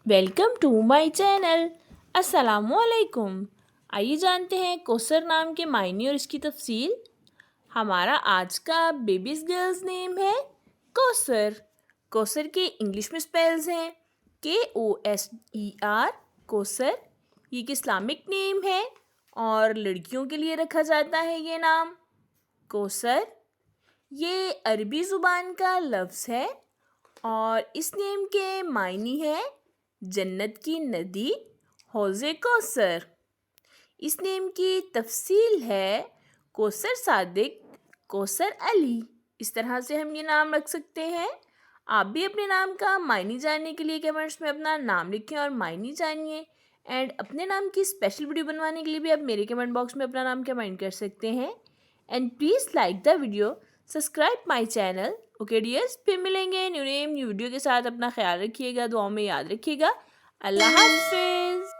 Welcome to my channel. अस्सलामुअलैकुम। आइए जानते हैं कोसर नाम के मायने और इसकी तफसील। हमारा आज का बेबीज गर्ल्स नेम है कोसर। कोसर के इंग्लिश में स्पेल्स हैं KOSER कोसर। ये एक इस्लामिक नेम है और लड़कियों के लिए रखा जाता है ये नाम कोसर। ये अरबी ज़ुबान का लफ्ज़ है और इस नेम के मायने हैं जन्नत की नदी, हौज़े कौसर। इस नेम की तफसील है कौसर सादिक, कौसर अली। इस तरह से हम ये नाम रख सकते हैं। आप भी अपने नाम का मायने जानने के लिए कमेंट्स में अपना नाम लिखें और मायने जानिए। एंड अपने नाम की स्पेशल वीडियो बनवाने के लिए भी आप मेरे कमेंट बॉक्स में अपना नाम कमेंट कर सकते हैं। And please like the video, subscribe my channel. Okay dears, फिर मिलेंगे न्यू नेम न्यू वीडियो के साथ। अपना ख्याल रखिएगा, दुआओं में याद रखिएगा। अल्लाह हाफिज़।